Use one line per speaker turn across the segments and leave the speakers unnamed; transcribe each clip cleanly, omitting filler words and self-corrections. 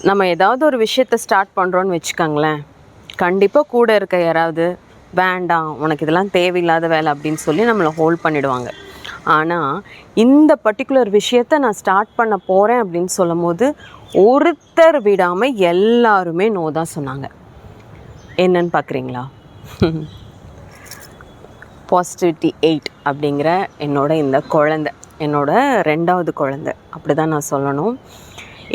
நம்ம ஏதாவது ஒரு விஷயத்தை ஸ்டார்ட் பண்ணுறோன்னு வச்சுக்கோங்களேன், கண்டிப்பாக கூட இருக்க யாராவது வேண்டாம் உனக்கு இதெல்லாம் தேவையில்லாத வேலை அப்படின்னு சொல்லி நம்மளை ஹோல்ட் பண்ணிவிடுவாங்க. ஆனால் இந்த பர்டிகுலர் விஷயத்தை நான் ஸ்டார்ட் பண்ண போகிறேன் அப்படின்னு சொல்லும் போது ஒருத்தர் விடாமல் எல்லாருமே நோ தான் சொன்னாங்க. என்னன்னு பார்க்குறீங்களா? பாசிட்டிவிட்டி 8 அப்படிங்கிற இந்த குழந்தை, என்னோட 2வது குழந்தை அப்படி தான் நான் சொல்லணும்.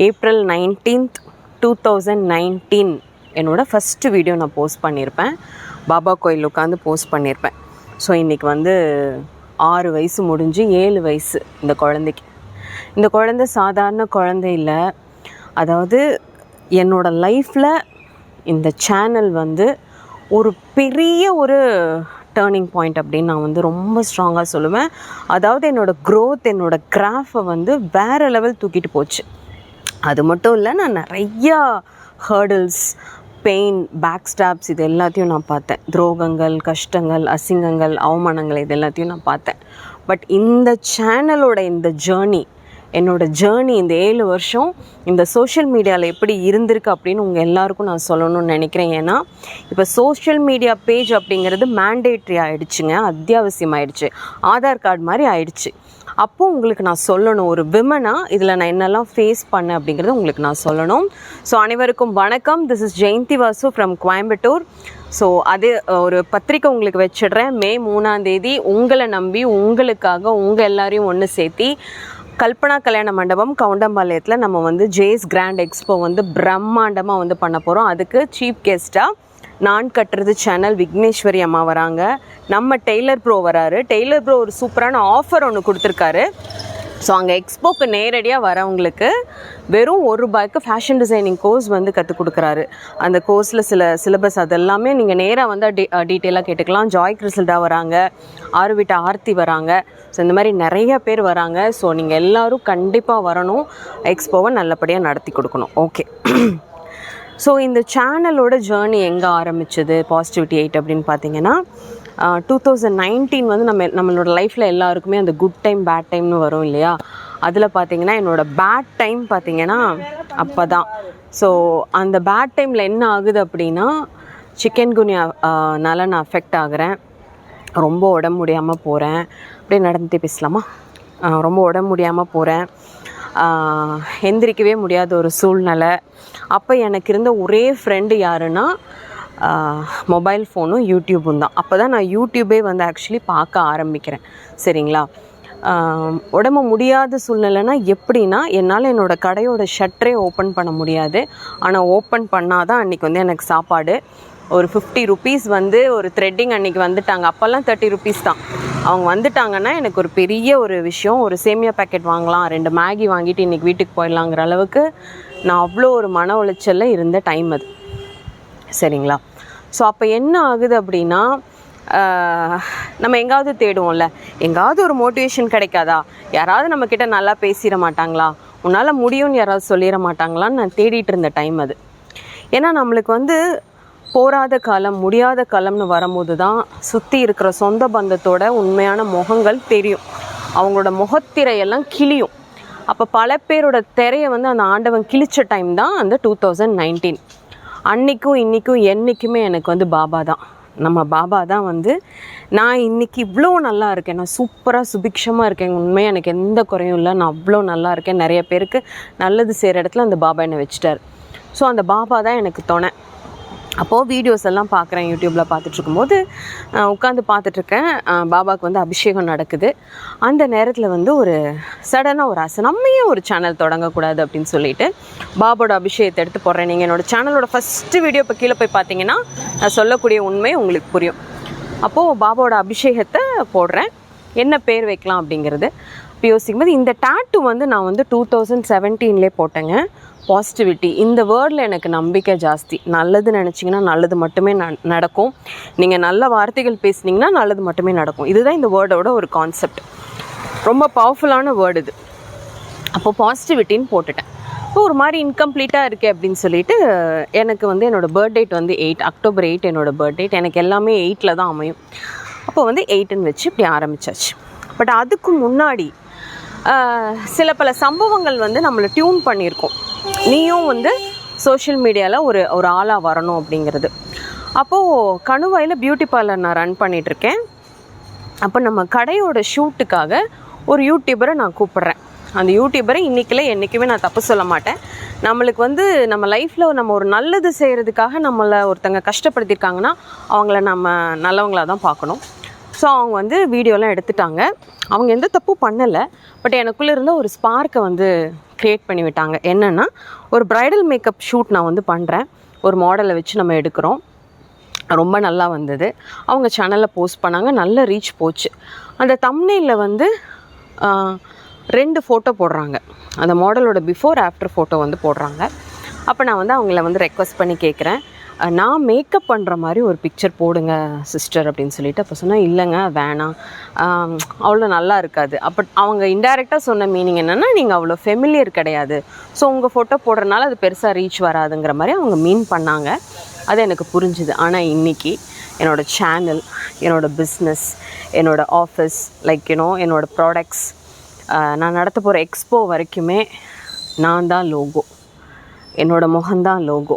April 19th 2019 என்னோடய ஃபஸ்ட்டு வீடியோ நான் போஸ்ட் பண்ணியிருப்பேன். பாபா கோயில் உட்காந்து போஸ்ட் பண்ணியிருப்பேன். ஸோ இன்றைக்கி 6 வயசு முடிஞ்சு 7 வயசு இந்த குழந்தைக்கு. இந்த குழந்தை சாதாரண குழந்தை இல்லை. அதாவது என்னோடய லைஃப்பில் இந்த சேனல் ஒரு பெரிய ஒரு டேர்னிங் பாயிண்ட் அப்படின்னு நான் ரொம்ப ஸ்ட்ராங்காக சொல்லுவேன். அதாவது என்னோடய க்ரோத், என்னோடய கிராஃபை வேறு லெவல் தூக்கிட்டு போச்சு. அது மட்டும் இல்லை, நான் நிறையா ஹர்டில்ஸ், பெயின், பேக் ஸ்டாப்ஸ் இது எல்லாத்தையும் நான் பார்த்தேன். துரோகங்கள், கஷ்டங்கள், அசிங்கங்கள், அவமானங்கள் இது எல்லாத்தையும் நான் பார்த்தேன். பட் இந்த சேனலோட இந்த என்னோடய ஜேர்னி இந்த 7 வருஷம் இந்த சோஷியல் மீடியாவில் எப்படி இருந்திருக்கு அப்படின்னு உங்கள் எல்லாருக்கும் நான் சொல்லணும்னு நினைக்கிறேன். ஏன்னா இப்போ சோஷியல் மீடியா பேஜ் அப்படிங்கிறது மேண்டேட்ரி ஆகிடுச்சுங்க, அத்தியாவசியமாகிடுச்சு, ஆதார் கார்டு மாதிரி ஆயிடுச்சு. அப்போது உங்களுக்கு நான் சொல்லணும், ஒரு விமனாக இதில் நான் என்னெல்லாம் ஃபேஸ் பண்ணேன் அப்படிங்கிறது உங்களுக்கு நான் சொல்லணும். ஸோ அனைவருக்கும் வணக்கம். This is Jayanthi Vasu from Coimbatore. So அது ஒரு பத்திரிக்கை உங்களுக்கு வச்சிடுறேன். May 3 உங்களை நம்பி உங்களுக்காக உங்கள் எல்லாரையும் ஒன்று சேர்த்தி கல்பனா கல்யாண மண்டபம் கவுண்டம்பாளையத்தில் நம்ம ஜேஸ் கிராண்ட் எக்ஸ்போ பிரம்மாண்டமாக பண்ண போகிறோம். அதுக்கு சீஃப் கெஸ்ட்டாக நான் கட்டுறது சேனல் விக்னேஸ்வரி அம்மா வராங்க. நம்ம டெய்லர் ப்ரோ வராரு. டெய்லர் ப்ரோ ஒரு சூப்பரான ஆஃபர் ஒன்று கொடுத்துருக்காரு. ஸோ அங்கே எக்ஸ்போக்கு நேரடியாக வரவங்களுக்கு வெறும் ₹1 ஃபேஷன் டிசைனிங் கோர்ஸ் கற்றுக் கொடுக்குறாரு. அந்த கோர்ஸில் சிலபஸ் அதெல்லாமே நீங்கள் நேராக டீட்டெயிலாக கேட்டுக்கலாம். ஜாய் கிறிசல்டா வராங்க, ஆறுவிட்ட ஆர்த்தி வராங்க. ஸோ இந்த மாதிரி நிறைய பேர் வராங்க. ஸோ நீங்கள் எல்லோரும் கண்டிப்பாக வரணும், எக்ஸ்போவை நல்லபடியாக நடத்தி கொடுக்கணும். ஓகே. ஸோ இந்த சேனலோட ஜேர்னி எங்கே ஆரம்பிச்சது பாசிட்டிவிட்டி 8 அப்படின்னு பார்த்தீங்கன்னா 2019 நம்மளோட லைஃப்பில் எல்லாருக்குமே அந்த குட் டைம் பேட் டைம்னு வரும் இல்லையா? அதில் பார்த்தீங்கன்னா என்னோடய பேட் டைம் பார்த்தீங்கன்னா அப்போ தான். ஸோ அந்த பேட் டைமில் என்ன ஆகுது அப்படின்னா சிக்கன் குனியானால நான் அஃபெக்ட் ஆகிறேன். ரொம்ப உடம்பு முடியாமல் போகிறேன். அப்படியே நடந்துட்டு பேசலாமா? ரொம்ப உடம்பு முடியாமல் போகிறேன். எந்திரிக்கவே முடியாத ஒரு சூழ்நிலை. அப்போ எனக்கு இருந்த ஒரே ஃப்ரெண்டு யாருன்னா மொபைல் ஃபோனும் யூடியூப்பும் தான். அப்போ தான் நான் யூடியூபே ஆக்சுவலி பார்க்க ஆரம்பிக்கிறேன். சரிங்களா? உடம்பு முடியாத சூழ்நிலைனா எப்படின்னா, என்னால் என்னோடய கடையோட ஷட்டரே ஓப்பன் பண்ண முடியாது. ஆனால் ஓப்பன் பண்ணால் தான் அன்றைக்கி எனக்கு சாப்பாடு. ஒரு ₹50 ஒரு த்ரெட்டிங் அன்றைக்கி வந்துட்டாங்க. அப்போல்லாம் ₹30 தான். அவங்க வந்துட்டாங்கன்னா எனக்கு ஒரு பெரிய ஒரு விஷயம். ஒரு சேமியா பேக்கெட் வாங்கலாம், 2 மேகி வாங்கிட்டு இன்றைக்கி வீட்டுக்கு போயிடலாங்கிற அளவுக்கு நான் அவ்வளோ ஒரு மன உளைச்சலில் இருந்த டைம் அது. சரிங்களா? ஸோ அப்போ என்ன ஆகுது அப்படின்னா, நம்ம எங்காவது தேடுவோம்ல, எங்காவது ஒரு மோட்டிவேஷன் கிடைக்காதா? யாராவது நம்மக்கிட்ட நல்லா பேசிட மாட்டாங்களா? உன்னால் முடியும்னு யாராவது சொல்லிட மாட்டாங்களான்னு நான் தேடிட்டு இருந்த டைம் அது. ஏன்னா நம்மளுக்கு போராத காலம், முடியாத காலம்னு வரும்போது தான் சுற்றி இருக்கிற சொந்த பந்தத்தோட உண்மையான முகங்கள் தெரியும். அவங்களோட முகத்திரையெல்லாம் கிளியும். அப்போ பல பேரோட திரையை அந்த ஆண்டவன் கிழிச்ச டைம் தான் அந்த 2019. அன்றைக்கும் இன்றைக்கும் என்றைக்குமே எனக்கு பாபா தான். நம்ம பாபா தான் நான் இன்றைக்கி இவ்வளோ நல்லா இருக்கேன், நான் சூப்பராக சுபிக்ஷமாக இருக்கேன், உண்மையாக எனக்கு எந்த குறையும் இல்லை, நான் அவ்வளோ நல்லா இருக்கேன், நிறைய பேருக்கு நல்லது செய்கிற இடத்துல அந்த பாபா என்னை வச்சுட்டார். ஸோ அந்த பாபா தான் எனக்கு துணை. அப்போது வீடியோஸ் எல்லாம் பார்க்குறேன், யூடியூப்பில் பார்த்துட்ருக்கும்போது உட்காந்து பார்த்துட்ருக்கேன். பாபாவுக்கு அபிஷேகம் நடக்குது. அந்த நேரத்தில் ஒரு சடனாக ஒரு ஆசை, நம்மையும் ஒரு சேனல் தொடங்கக்கூடாது அப்படின்னு சொல்லிட்டு பாபாவோட அபிஷேகத்தை எடுத்து போடுறேன். நீங்கள் என்னோடய சேனலோட ஃபஸ்ட்டு வீடியோ இப்போ கீழே போய் பார்த்தீங்கன்னா நான் சொல்லக்கூடிய உண்மை உங்களுக்கு புரியும். அப்போது பாபாவோட அபிஷேகத்தை போடுறேன். என்ன பேர் வைக்கலாம் அப்படிங்கிறது இப்போ யோசிக்கும்போது இந்த டேட்டு நான் 2017 போட்டேங்க. பாசிட்டிவிட்டி இந்த வேர்டில் எனக்கு நம்பிக்கை ஜாஸ்தி. நல்லது நினச்சிங்கன்னா நல்லது மட்டுமே நடக்கும். நீங்கள் நல்ல வார்த்தைகள் பேசுனீங்கன்னா நல்லது மட்டுமே நடக்கும். இதுதான் இந்த வேர்டோட ஒரு கான்செப்ட். ரொம்ப பவர்ஃபுல்லான வேர்டு இது. அப்போது பாசிட்டிவிட்டின்னு போட்டுட்டேன். இப்போ ஒரு மாதிரி இன்கம்ப்ளீட்டாக இருக்குது அப்படின்னு சொல்லிட்டு எனக்கு என்னோடய பர்த் டேட் 8 அக்டோபர் 8 என்னோடய பர்த் டேட். எனக்கு எல்லாமே 8ல் தான் அமையும். அப்போ 8ன்னு வச்சு இப்படி ஆரம்பித்தாச்சு. பட் அதுக்கு முன்னாடி சில பல சம்பவங்கள் நம்மளை டியூன் பண்ணியிருக்கோம். நீயும் சோஷியல் மீடியாவில் ஒரு ஆளாக வரணும் அப்படிங்கிறது. அப்போது கணுவாயில் பியூட்டி பார்லர் நான் ரன் பண்ணிகிட்ருக்கேன். அப்போ நம்ம கடையோட ஷூட்டுக்காக ஒரு யூடியூபரை நான் கூப்பிட்றேன். அந்த யூடியூபரை இன்றைக்கில் என்றைக்குமே நான் தப்பு சொல்ல மாட்டேன். நம்மளுக்கு நம்ம லைஃப்பில் நம்ம ஒரு நல்லது செய்கிறதுக்காக நம்மளை ஒருத்தங்க கஷ்டப்படுத்தியிருக்காங்கன்னா அவங்கள நம்ம நல்லவங்களாக தான் பார்க்கணும். ஸோ அவங்க வீடியோலாம் எடுத்துட்டாங்க. அவங்க எந்த தப்பும் பண்ணலை. பட் எனக்குள்ளே இருந்த ஒரு ஸ்பார்க்கை க்ரியேட் பண்ணி விட்டாங்க. என்னென்னா, ஒரு ப்ரைடல் மேக்கப் ஷூட் நான் பண்ணுறேன். ஒரு மாடலை வச்சு நம்ம எடுக்கிறோம். ரொம்ப நல்லா வந்தது. அவங்க சேனலில் போஸ்ட் பண்ணாங்க. நல்ல ரீச் போச்சு. அந்த தம்ப்நெயிலில் 2 ஃபோட்டோ போடுறாங்க. அந்த மாடலோட பிஃபோர் ஆஃப்டர் ஃபோட்டோ போடுறாங்க. அப்போ நான் அவங்கள ரெக்வஸ்ட் பண்ணி கேட்குறேன், நான் மேக்கப் பண்ணுற மாதிரி ஒரு பிக்சர் போடுங்க சிஸ்டர் அப்படின்னு சொல்லிட்டு. அப்போ சொன்னால் இல்லைங்க வேணாம், அவ்வளோ நல்லா இருக்காது. அப்போ அவங்க இன்டைரக்டாக சொன்ன மீனிங் என்னென்னா, நீங்கள் அவ்வளோ ஃபெமிலியர் கிடையாது, ஸோ உங்கள் ஃபோட்டோ போடுறதுனால அது பெருசாக ரீச் வராதுங்கிற மாதிரி அவங்க மீன் பண்ணாங்க. அது எனக்கு புரிஞ்சுது. ஆனால் இன்றைக்கி என்னோடய சேனல், என்னோடய பிஸ்னஸ், என்னோடய ஆஃபீஸ், என்னோடய ப்ராடக்ட்ஸ், நான் நடத்த போகிற எக்ஸ்போ வரைக்குமே நான் தான் லோகோ, என்னோடய முகம்தான் லோகோ.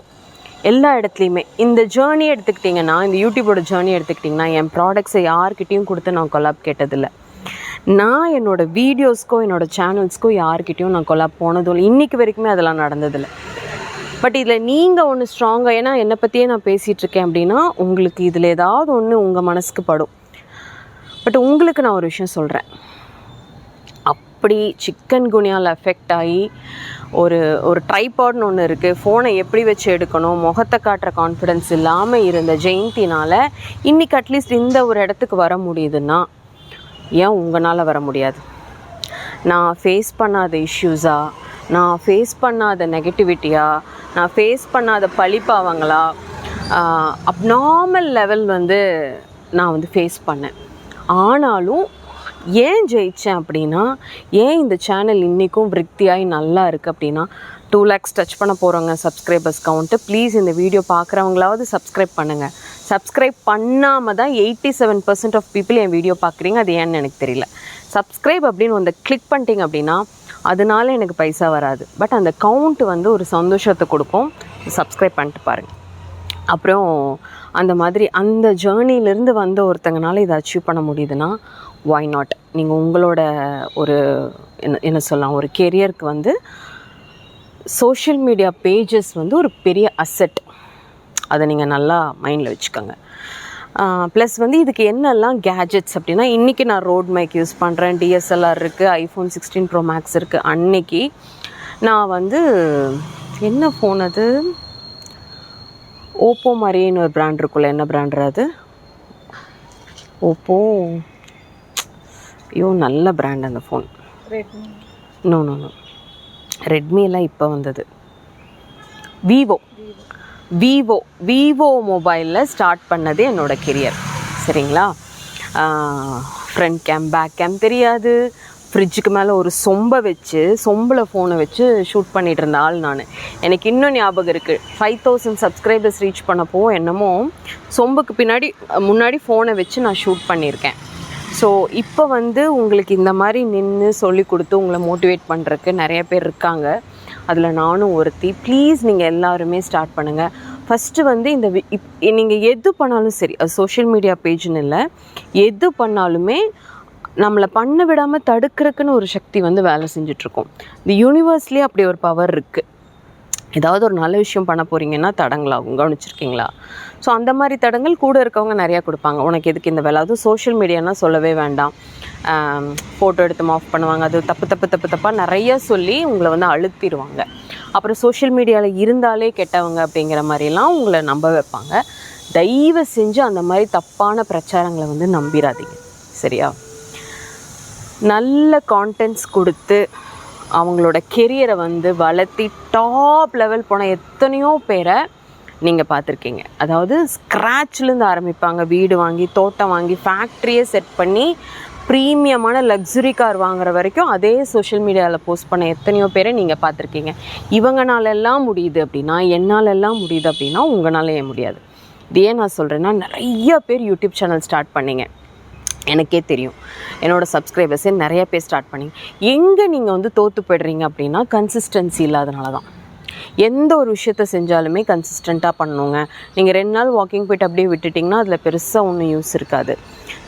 எல்லா இடத்துலையுமே இந்த ஜேர்னியை எடுத்துக்கிட்டிங்கன்னா, இந்த யூடியூபோட ஜேர்னி எடுத்துக்கிட்டிங்கன்னா, என் ப்ராடக்ட்ஸை யார்கிட்டையும் கொடுத்து நான் கொலாப் கேட்டதில்லை. நான் என்னோடய வீடியோஸ்க்கோ என்னோடய சேனல்ஸ்க்கோ யார்கிட்டையும் நான் கொலாப் போனதும் இல்லை. இன்றைக்கி வரைக்குமே அதெல்லாம் நடந்ததில்லை. பட் இதில் நீங்கள் ஒன்று ஸ்ட்ராங்காக, ஏன்னா என்னை பற்றியே நான் பேசிகிட்ருக்கேன் அப்படின்னா, உங்களுக்கு இதில் ஏதாவது ஒன்று உங்கள் மனசுக்கு படும். பட் உங்களுக்கு நான் ஒரு விஷயம் சொல்கிறேன். அப்படி சிக்கன் குனியால் எஃபெக்ட் ஆகி ஒரு ட்ரைபாட்னு ஒன்று இருக்குது, ஃபோனை எப்படி வச்சு எடுக்கணும், முகத்தை காட்டுற கான்ஃபிடென்ஸ் இல்லாமல் இருந்த ஜெயந்தினால் இன்றைக்கி அட்லீஸ்ட் இந்த ஒரு இடத்துக்கு வர முடியுதுன்னா, ஏன் உங்களால் வர முடியாது? நான் ஃபேஸ் பண்ணாத இஷ்யூஸா, நான் ஃபேஸ் பண்ணாத நெகட்டிவிட்டியா, நான் ஃபேஸ் பண்ணாத பழிப்பாவங்களா, அப்நார்மல் லெவல் நான் ஃபேஸ் பண்ணேன். ஆனாலும் ஏன் ஜெயித்தேன் அப்படின்னா, ஏன் இந்த சேனல் இன்றைக்கும் விருத்தியாகி நல்லா இருக்குது அப்படின்னா, 2 lakhs டச் பண்ண போகிறவங்க சப்ஸ்கிரைபர்ஸ் கவுண்ட்டு. ப்ளீஸ் இந்த வீடியோ பார்க்குறவங்களாவது சப்ஸ்கிரைப் பண்ணுங்கள். சப்ஸ்கிரைப் பண்ணாமல் தான் 87% ஆஃப் பீப்புள் என் வீடியோ பார்க்குறீங்க. அது ஏன்னு எனக்கு தெரியல. சப்ஸ்கிரைப் அப்படின்னு கிளிக் பண்ணிட்டீங்க அப்படின்னா அதனால எனக்கு பைசா வராது. பட் அந்த கவுண்ட் ஒரு சந்தோஷத்தை கொடுக்கும். சப்ஸ்கிரைப் பண்ணிட்டு பாருங்கள். அப்புறம் அந்த மாதிரி அந்த ஜேர்னிலேருந்து வந்த ஒருத்தங்கனால இதை அச்சீவ் பண்ண முடியுதுன்னா, ஒய் நாட்? நீங்கள் உங்களோட என்ன சொல்லலாம், ஒரு கெரியருக்கு சோஷியல் மீடியா பேஜஸ் ஒரு பெரிய அசெட். அதை நீங்கள் நல்லா மைண்டில் வச்சுக்கோங்க. ப்ளஸ் இதுக்கு என்னெல்லாம் கேஜெட்ஸ் அப்படின்னா, இன்றைக்கி நான் ரோட் மைக் யூஸ் பண்ணுறேன், டிஎஸ்எல்ஆர் இருக்குது, iPhone 16 Pro Max இருக்குது. அன்னைக்கு நான் என்ன ஃபோன், அது ஓப்போ மாதிரின்னு ஒரு பிராண்ட் இருக்குல்ல, என்ன பிராண்ட் அது? ஓப்போ, ஐயோ நல்ல பிராண்ட் அந்த ஃபோன். நோ ரெட்மியெல்லாம் இப்போ வந்தது. விவோ மொபைலில் ஸ்டார்ட் பண்ணது என்னோடய கெரியர். சரிங்களா? ஃப்ரண்ட் கேம் பேக் கேம் தெரியாது. ஃப்ரிட்ஜுக்கு மேலே ஒரு சொம்பில் ஃபோனை வச்சு ஷூட் பண்ணிகிட்டு இருந்த ஆள் நான். எனக்கு இன்னும் ஞாபகம் இருக்குது. 5000 சப்ஸ்கிரைபர்ஸ் ரீச் பண்ணப்போ என்னமோ சொம்புக்கு முன்னாடி ஃபோனை வச்சு நான் ஷூட் பண்ணியிருக்கேன். ஸோ இப்போ உங்களுக்கு இந்த மாதிரி நின்று சொல்லி கொடுத்து உங்களை மோட்டிவேட் பண்ணுறதுக்கு நிறைய பேர் இருக்காங்க. அதில் நானும் ஒருத்தி. ப்ளீஸ் நீங்கள் எல்லாருமே ஸ்டார்ட் பண்ணுங்கள். ஃபஸ்ட்டு இந்த நீங்கள் எது பண்ணாலும் சரி, அது சோஷியல் மீடியா பேஜ்னு இல்லை, எது பண்ணாலுமே நம்மளை பண்ண விடாமல் தடுக்கிறதுக்குன்னு ஒரு சக்தி வேலை செஞ்சிட்ருக்கோம். இந்த யூனிவர்ஸ்லேயே அப்படி ஒரு பவர் இருக்குது. ஏதாவது ஒரு நல்ல விஷயம் பண்ண போகிறீங்கன்னா தடங்களாகும். கவனிச்சிருக்கீங்களா? ஸோ அந்த மாதிரி தடங்கள் கூட இருக்கவங்க நிறையா கொடுப்பாங்க. உனக்கு எதுக்கு இந்த வேலை? அதுவும் சோஷியல் மீடியானா சொல்லவே வேண்டாம். ஃபோட்டோ எடுத்து மாஃப் பண்ணுவாங்க. அது தப்பாக நிறைய சொல்லி உங்களை அழுத்திடுவாங்க. அப்புறம் சோஷியல் மீடியாவில் இருந்தாலே கெட்டவங்க அப்படிங்கிற மாதிரிலாம் உங்களை நம்ப வைப்பாங்க. தயவு செஞ்சு அந்த மாதிரி தப்பான பிரச்சாரங்களை நம்பிடாதீங்க. சரியா? நல்ல கான்டென்ட்ஸ் கொடுத்து அவங்களோட கெரியரை வளர்த்தி டாப் லெவல் போன எத்தனையோ பேரை நீங்கள் பார்த்துருக்கீங்க. அதாவது ஸ்க்ராட்ச்லேருந்து ஆரம்பிப்பாங்க. வீடு வாங்கி, தோட்டம் வாங்கி, ஃபேக்ட்ரியை செட் பண்ணி, ப்ரீமியமான லக்ஸுரி கார் வாங்குற வரைக்கும் அதே சோஷியல் மீடியாவில் போஸ்ட் பண்ண எத்தனையோ பேரை நீங்கள் பார்த்துருக்கீங்க. இவங்கனாலெல்லாம் முடியுது அப்படின்னா, என்னாலெல்லாம் முடியுது அப்படின்னா உங்களால் ஏன் முடியாது? இது ஏன் நான் சொல்கிறேன்னா, நிறைய பேர் யூடியூப் சேனல் ஸ்டார்ட் பண்ணிங்க. எனக்கே தெரியும். என்னோடய சப்ஸ்கிரைபர்ஸே நிறைய பேர் ஸ்டார்ட் பண்ணிங்க. எங்கே நீங்கள் தோற்று போய்டுறீங்க அப்படின்னா, கன்சிஸ்டன்சி இல்லாதனால தான். எந்த ஒரு விஷயத்த செஞ்சாலுமே கன்சிஸ்டண்ட்டாக பண்ணணுங்க. நீங்கள் 2 நாள் வாக்கிங் போய்ட்டு அப்படியே விட்டுட்டிங்கன்னா அதில் பெருசாக ஒன்றும் யூஸ் இருக்காது.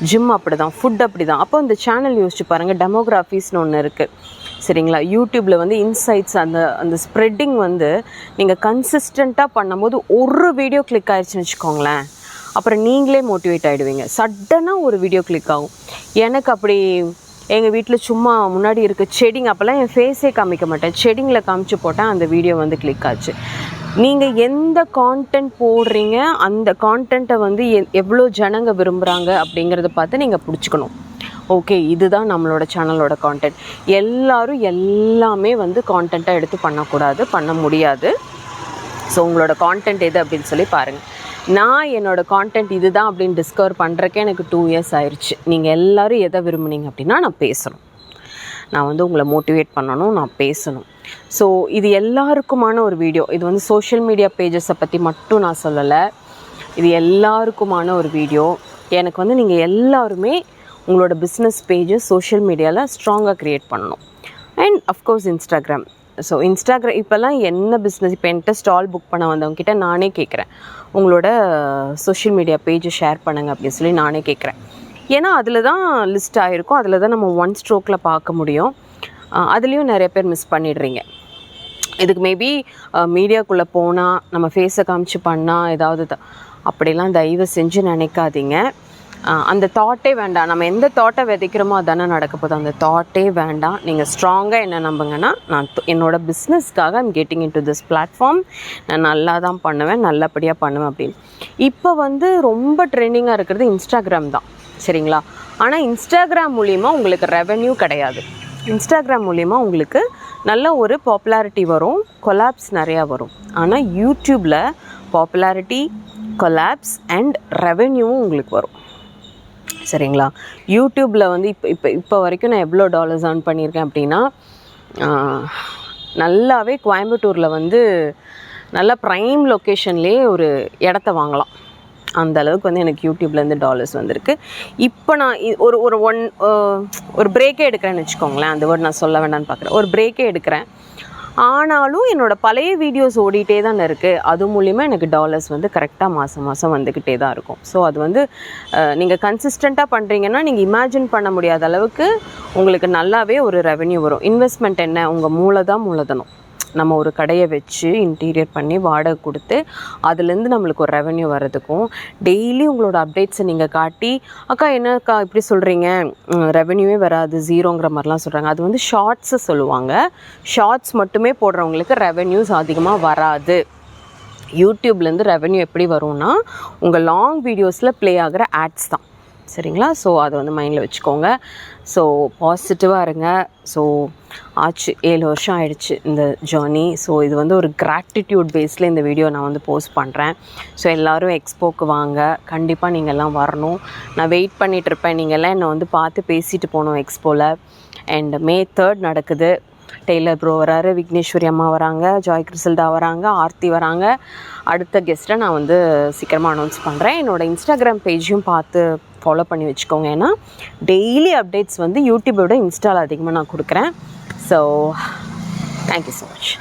ஜிம் அப்படி தான், ஃபுட் அப்படி தான். அப்போ இந்த சேனல் யோசிச்சு பாருங்கள், டெமோகிராஃபிஸ்னு ஒன்று இருக்குது சரிங்களா. யூடியூப்பில் வந்து இன்சைட்ஸ் அந்த ஸ்ப்ரெட்டிங் வந்து நீங்கள் கன்சிஸ்டண்ட்டாக பண்ணும்போது ஒரு வீடியோ கிளிக் ஆயிடுச்சுன்னு வச்சுக்கோங்களேன், அப்புறம் நீங்களே மோட்டிவேட் ஆகிடுவீங்க. சடனாக ஒரு வீடியோ கிளிக் ஆகும். எனக்கு அப்படி எங்கள் வீட்டில் சும்மா முன்னாடி இருக்க செடிங்க, அப்போல்லாம் என் ஃபேஸே காமிக்க மாட்டேன், செடிங்களை காமிச்சு போட்டேன், அந்த வீடியோ வந்து கிளிக் ஆச்சு. நீங்கள் எந்த கான்டென்ட் போடுறீங்க, அந்த கான்டென்ட்டை வந்து எவ்வளோ ஜனங்க விரும்புகிறாங்க அப்படிங்கிறத பார்த்து நீங்கள் பிடிச்சிக்கணும். ஓகே, இதுதான் நம்மளோட சேனலோட கான்டென்ட். எல்லோரும் எல்லாமே வந்து கான்டென்ட்டாக எடுத்து பண்ணக்கூடாது, பண்ண முடியாது. ஸோ உங்களோட கான்டென்ட் எது அப்படின்னு சொல்லி பாருங்கள். நான் என்னோடய கான்டென்ட் இது தான் அப்படின்னு டிஸ்கவர் பண்ணுறக்கே எனக்கு 2 இயர்ஸ் ஆயிடுச்சு. நீங்கள் எல்லோரும் எதை விரும்புனீங்க அப்படின்னா, நான் பேசணும், நான் வந்து உங்களை மோட்டிவேட் பண்ணணும், நான் பேசணும். ஸோ இது எல்லாருக்குமான ஒரு வீடியோ. இது வந்து சோஷியல் மீடியா பேஜஸை பற்றி மட்டும் நான் சொல்லலை, இது எல்லாருக்குமான ஒரு வீடியோ. எனக்கு வந்து நீங்கள் எல்லாருமே உங்களோட பிஸ்னஸ் பேஜை சோஷியல் மீடியாவில் ஸ்ட்ராங்காக க்ரியேட் பண்ணணும். And of course Instagram. So Instagram இப்போல்லாம் என்ன பிஸ்னஸ், இப்போ என்கிட்ட ஸ்டால் புக் பண்ண வந்தவங்ககிட்ட நானே கேட்குறேன், உங்களோட சோஷியல் மீடியா பேஜை ஷேர் பண்ணுங்கள் அப்படின்னு சொல்லி நானே கேட்குறேன். ஏன்னா அதில் தான் லிஸ்ட் ஆகிருக்கும், அதில் தான் நம்ம 1 ஸ்ட்ரோக்கில் பார்க்க முடியும். அதுலேயும் நிறைய பேர் மிஸ் பண்ணிடுறீங்க. இதுக்கு மேபி மீடியாக்குள்ளே போனால் நம்ம ஃபேஸை காமிச்சு பண்ணால் ஏதாவது அப்படிலாம் தயவு செஞ்சு நினைக்காதீங்க. அந்த தாட்டே வேண்டாம். நம்ம எந்த தாட்டை விதைக்கிறோமோ அதானே நடக்க போகுது. அந்த தாட்டே வேண்டாம். நீங்கள் ஸ்ட்ராங்காக என்ன நம்புங்கன்னா, நான் என்னோடய பிஸ்னஸ்க்காக I'm getting in to this platform, நான் நல்லா தான் பண்ணுவேன், நல்லபடியாக பண்ணுவேன் அப்படின்னு. இப்போ வந்து ரொம்ப ட்ரெண்டிங்காக இருக்கிறது இன்ஸ்டாகிராம் தான் சரிங்களா. ஆனால் இன்ஸ்டாகிராம் மூலிமா உங்களுக்கு ரெவென்யூ கிடையாது. இன்ஸ்டாகிராம் மூலிமா உங்களுக்கு நல்ல ஒரு பாப்புலாரிட்டி வரும், கொலாப்ஸ் நிறையா வரும். ஆனால் யூடியூப்பில் பாப்புலாரிட்டி, கொலாப்ஸ் அண்ட் ரெவென்யூவும் உங்களுக்கு வரும் சரிங்களா. யூடியூப்பில் வந்து இப்போ வரைக்கும் நான் எவ்வளோ டாலர்ஸ் earn பண்ணியிருக்கேன் அப்படின்னா, நல்லாவே கோயம்புத்தூரில் வந்து நல்லா ப்ரைம் லொக்கேஷன்லேயே ஒரு இடத்த வாங்கலாம். அந்த அளவுக்கு வந்து எனக்கு யூடியூப்லேருந்து டாலர்ஸ் வந்திருக்கு. இப்போ நான் ஒரு பிரேக்கே எடுக்கிறேன்னு வச்சுக்கோங்களேன், அந்த வேர்ட் நான் சொல்ல வேண்டாம்னு பார்க்குறேன். ஒரு பிரேக்கே எடுக்கிறேன், ஆனாலும் என்னோடய பழைய வீடியோஸ் ஓடிட்டே தான் இருக்குது. அது மூலிமா எனக்கு டாலர்ஸ் வந்து கரெக்டாக மாதம் வந்துக்கிட்டே தான் இருக்கும். ஸோ அது வந்து நீங்கள் கன்சிஸ்டண்ட்டாக பண்ணுறீங்கன்னா, நீங்கள் இமேஜின் பண்ண முடியாத அளவுக்கு உங்களுக்கு நல்லாவே ஒரு ரெவென்யூ வரும். இன்வெஸ்ட்மெண்ட் என்ன, உங்கள் மூலதனம். நம்ம ஒரு கடையை வச்சு இன்டீரியர் பண்ணி வாடகை கொடுத்து அதுலேருந்து நம்மளுக்கு ஒரு ரெவென்யூ வர்றதுக்கும், டெய்லி உங்களோட அப்டேட்ஸை நீங்கள் காட்டி, அக்கா என்னக்கா இப்படி சொல்கிறீங்க, ரெவென்யூவே வராது, ஜீரோங்கிற மாதிரிலாம் சொல்கிறாங்க. அது வந்து ஷார்ட்ஸை சொல்லுவாங்க. ஷார்ட்ஸ் மட்டுமே போடுறவங்களுக்கு ரெவென்யூஸ் அதிகமாக வராது. யூடியூப்லேருந்து ரெவென்யூ எப்படி வரும்னா, உங்கள் லாங் வீடியோஸில் ப்ளே ஆகிற ஆட்ஸ் தான் சரிங்களா. ஸோ அதை வந்து மைண்டில் வச்சுக்கோங்க. ஸோ பாசிட்டிவாக இருங்க. ஸோ ஆச்சு 7 வருஷம் ஆயிடுச்சு இந்த ஜேர்னி. ஸோ இது வந்து ஒரு கிராட்டிடியூட் பேஸில் இந்த வீடியோ நான் வந்து போஸ்ட் பண்ணுறேன். ஸோ எல்லோரும் எக்ஸ்போக்கு வாங்க, கண்டிப்பாக நீங்கள் எல்லாம் வரணும். நான் வெயிட் பண்ணிகிட்ருப்பேன், நீங்கள் எல்லாம் என்னை வந்து பார்த்து பேசிட்டு போகணும் எக்ஸ்போவில். அண்ட் May 3 நடக்குது. டெய்லர் ப்ரோ வராரு, விக்னேஸ்வரி அம்மா வராங்க, ஜாய் கிறிசல்டா வராங்க, ஆர்த்தி வராங்க. அடுத்த கெஸ்ட்டை நான் வந்து சீக்கிரமாக அனௌன்ஸ் பண்ணுறேன். என்னோடய இன்ஸ்டாகிராம் பேஜையும் பார்த்து ஃபாலோ பண்ணி வச்சுக்கோங்க. ஏன்னா டெய்லி அப்டேட்ஸ் வந்து யூடியூபோட இன்ஸ்டாவில் அதிகமாக நான் கொடுக்குறேன். So thank you so much.